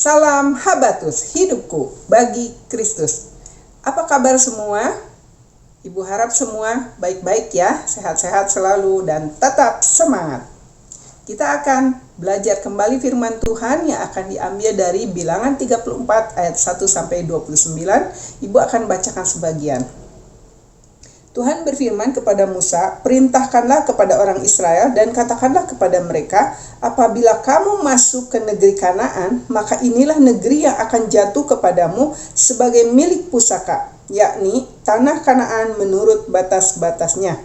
Salam Habatus, hidupku bagi Kristus. Apa kabar semua? Ibu harap semua baik-baik ya, sehat-sehat selalu dan tetap semangat. Kita akan belajar kembali firman Tuhan yang akan diambil dari Bilangan 34 ayat 1 sampai 29. Ibu akan bacakan sebagian. Tuhan berfirman kepada Musa, "Perintahkanlah kepada orang Israel dan katakanlah kepada mereka, apabila kamu masuk ke negeri Kanaan, maka inilah negeri yang akan jatuh kepadamu sebagai milik pusaka, yakni tanah Kanaan menurut batas-batasnya."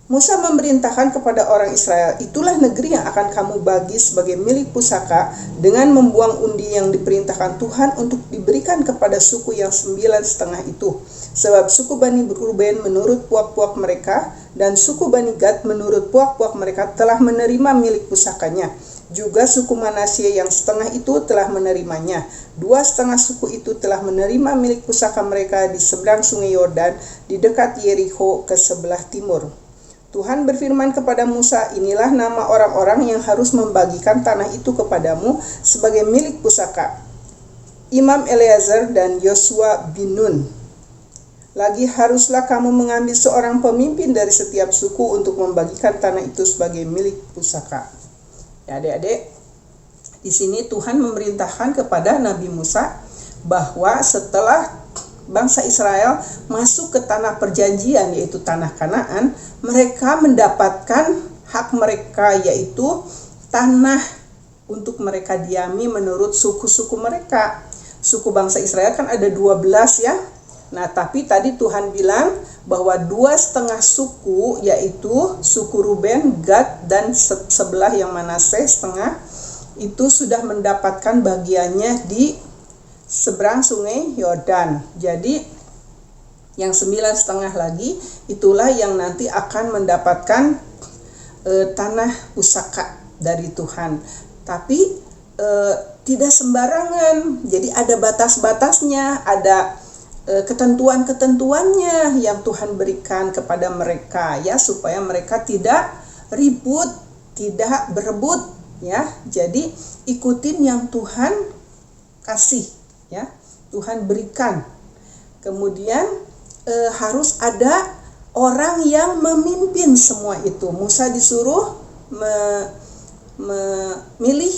Musa memerintahkan kepada orang Israel, itulah negeri yang akan kamu bagi sebagai milik pusaka dengan membuang undi yang diperintahkan Tuhan untuk diberikan kepada suku yang 9,5 itu. Sebab suku Bani Ruben menurut puak-puak mereka dan suku Bani Gad menurut puak-puak mereka telah menerima milik pusakanya. Juga suku Manasye yang setengah itu telah menerimanya. 2,5 suku itu telah menerima milik pusaka mereka di seberang sungai Yordan di dekat Yerikho ke sebelah timur. Tuhan berfirman kepada Musa, inilah nama orang-orang yang harus membagikan tanah itu kepadamu sebagai milik pusaka. Imam Eleazar dan Yosua bin Nun. Lagi haruslah kamu mengambil seorang pemimpin dari setiap suku untuk membagikan tanah itu sebagai milik pusaka. Ya adik-adik, di sini Tuhan memerintahkan kepada Nabi Musa bahwa setelah bangsa Israel masuk ke tanah perjanjian yaitu tanah Kanaan, mereka mendapatkan hak mereka yaitu tanah untuk mereka diami menurut suku-suku mereka. Suku bangsa Israel kan ada 12 ya. Nah, tapi tadi Tuhan bilang bahwa 2,5 suku yaitu suku Ruben, Gad dan sebelah yang Manasye setengah itu sudah mendapatkan bagiannya di seberang sungai Yordan. Jadi yang 9,5 lagi itulah yang nanti akan mendapatkan tanah pusaka dari Tuhan. Tapi tidak sembarangan. Jadi ada batas-batasnya, ada ketentuan-ketentuannya yang Tuhan berikan kepada mereka ya, supaya mereka tidak ribut, tidak berebut ya. Jadi ikutin yang Tuhan kasih ya, Tuhan berikan. Kemudian harus ada orang yang memimpin semua itu. Musa disuruh memilih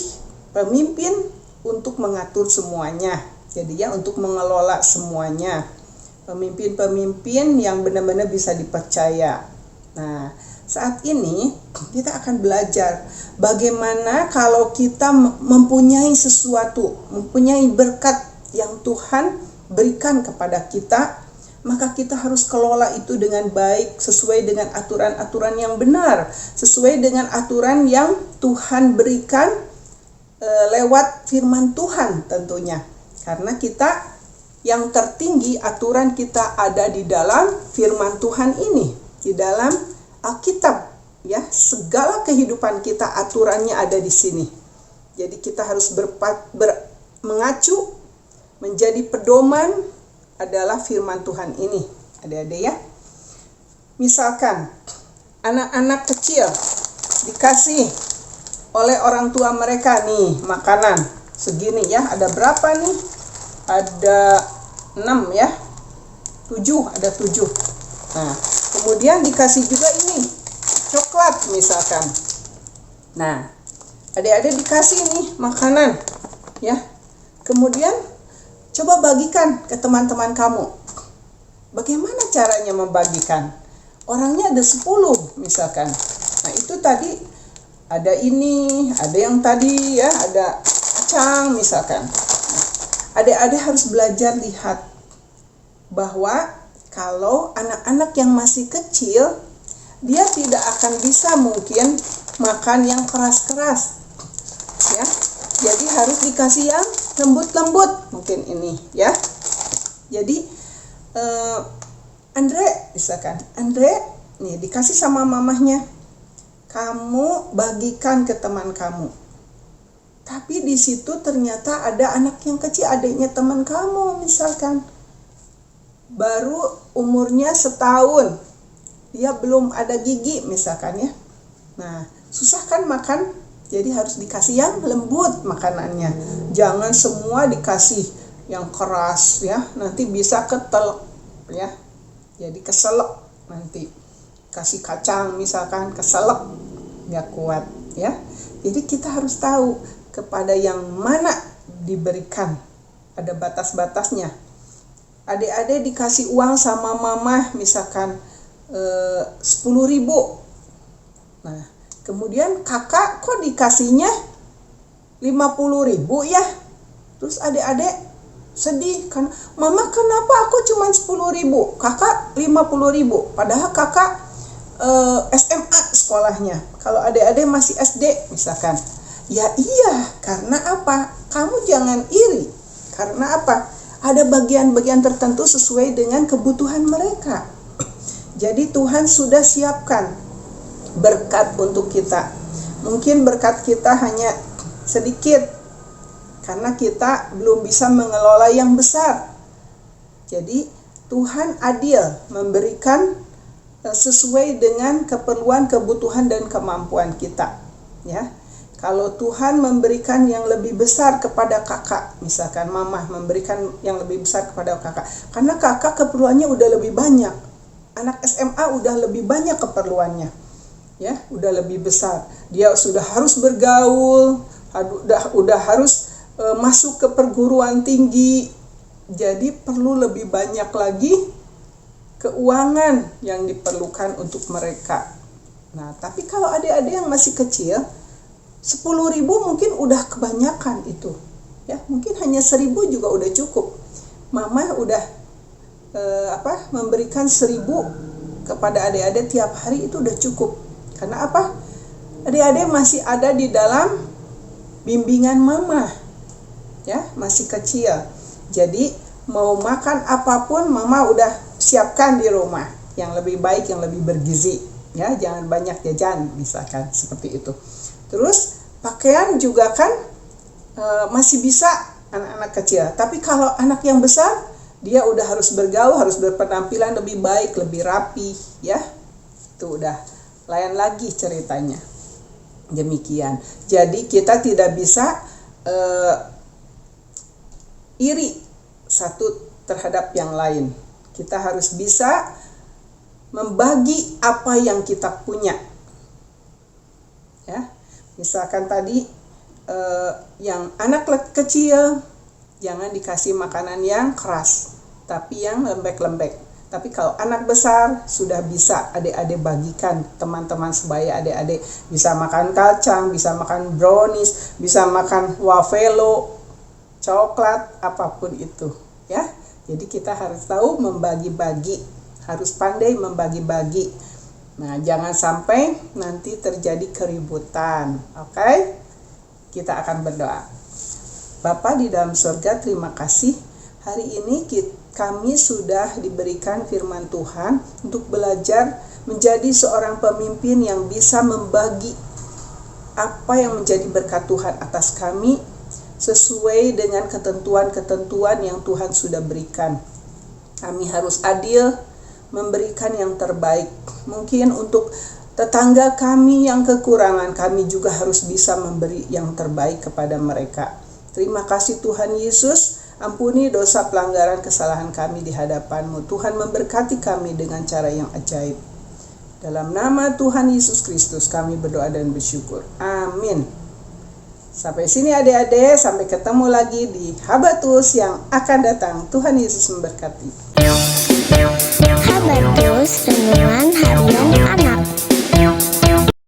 pemimpin untuk mengatur semuanya. Jadi ya, untuk mengelola semuanya. Pemimpin-pemimpin yang benar-benar bisa dipercaya. Nah, saat ini kita akan belajar bagaimana kalau kita mempunyai sesuatu, mempunyai berkat yang Tuhan berikan kepada kita, maka kita harus kelola itu dengan baik, sesuai dengan aturan-aturan yang benar, sesuai dengan aturan yang Tuhan berikan lewat firman Tuhan tentunya. Karena kita yang tertinggi, aturan kita ada di dalam firman Tuhan ini, di dalam Alkitab ya. Segala kehidupan kita aturannya ada di sini. Jadi kita harus mengacu, menjadi pedoman adalah firman Tuhan ini, adik-adik ya. Misalkan anak-anak kecil dikasih oleh orang tua mereka nih makanan segini ya, ada berapa nih? Ada 6 ya, 7, ada 7. Nah, kemudian dikasih juga ini coklat misalkan. Nah, adik-adik dikasih nih makanan ya. Kemudian coba bagikan ke teman-teman kamu. Bagaimana caranya membagikan? Orangnya ada 10 misalkan. Nah, itu tadi ada ini, ada yang tadi ya, ada kacang misalkan. Adik-adik harus belajar lihat bahwa kalau anak-anak yang masih kecil, dia tidak akan bisa mungkin makan yang keras-keras ya. Jadi harus dikasih yang lembut-lembut mungkin ini ya. Jadi Andre misalkan, Andre nih dikasih sama mamahnya, kamu bagikan ke teman kamu. Tapi di situ ternyata ada anak yang kecil, adiknya teman kamu misalkan, baru umurnya setahun, dia belum ada gigi misalkan ya. Nah, susah kan makan Jadi harus dikasih yang lembut makanannya. Jangan semua dikasih yang keras ya, nanti bisa ketelek ya. Jadi keselak nanti. Kasih kacang misalkan keselak, nggak kuat ya. Jadi kita harus tahu kepada yang mana diberikan. Ada batas-batasnya. Adik-adik dikasih uang sama mama misalkan 10.000. Nah, kemudian kakak kok dikasihnya 50.000 ya? Terus adik-adik sedih kan, mama kenapa aku cuma 10.000, kakak 50.000, padahal kakak SMA sekolahnya. Kalau adik-adik masih SD misalkan, ya iya, karena apa? Kamu jangan iri. Karena apa? Ada bagian-bagian tertentu sesuai dengan kebutuhan mereka. Jadi Tuhan sudah siapkan berkat untuk kita. Mungkin berkat kita hanya sedikit, karena kita belum bisa mengelola yang besar. Jadi Tuhan adil memberikan sesuai dengan keperluan, kebutuhan, dan kemampuan kita. Ya, kalau Tuhan memberikan yang lebih besar kepada kakak, misalkan mama memberikan yang lebih besar kepada kakak, karena kakak keperluannya udah lebih banyak. Anak SMA udah lebih banyak keperluannya, ya, udah lebih besar. Dia sudah harus bergaul, udah harus masuk ke perguruan tinggi. Jadi perlu lebih banyak lagi keuangan yang diperlukan untuk mereka. Nah, tapi kalau adik-adik yang masih kecil, 10.000 mungkin udah kebanyakan itu. Ya, mungkin hanya 1.000 juga udah cukup. Mama udah memberikan 1.000 kepada adik-adik tiap hari, itu udah cukup. Karena apa? Adik-adik masih ada di dalam bimbingan mama. Ya, masih kecil. Jadi mau makan apapun mama udah siapkan di rumah, yang lebih baik, yang lebih bergizi. Ya, jangan banyak jajan misalkan, seperti itu. Terus pakaian juga kan masih bisa anak-anak kecil. Tapi kalau anak yang besar, dia udah harus bergaul, harus berpenampilan lebih baik, lebih rapi, ya. Itu udah lain lagi ceritanya. Demikian. Jadi kita tidak bisa iri satu terhadap yang lain. Kita harus bisa membagi apa yang kita punya. Ya. Misalkan tadi yang anak kecil jangan dikasih makanan yang keras, tapi yang lembek-lembek. Tapi kalau anak besar sudah bisa adik-adik bagikan, teman-teman sebaya adik-adik bisa makan kacang, bisa makan brownies, bisa makan wafelo, coklat, apapun itu, ya. Jadi kita harus tahu membagi-bagi, harus pandai membagi-bagi. Nah, jangan sampai nanti terjadi keributan. Oke? Kita akan berdoa. Bapa di dalam surga, terima kasih. Hari ini kami sudah diberikan firman Tuhan untuk belajar menjadi seorang pemimpin yang bisa membagi apa yang menjadi berkat Tuhan atas kami sesuai dengan ketentuan-ketentuan yang Tuhan sudah berikan. Kami harus adil, memberikan yang terbaik. Mungkin untuk tetangga kami yang kekurangan, kami juga harus bisa memberi yang terbaik kepada mereka. Terima kasih Tuhan Yesus, ampuni dosa pelanggaran kesalahan kami di hadapan-Mu. Tuhan memberkati kami dengan cara yang ajaib. Dalam nama Tuhan Yesus Kristus kami berdoa dan bersyukur. Amin. Sampai sini adik-adik, sampai ketemu lagi di Habatus yang akan datang. Tuhan Yesus memberkati.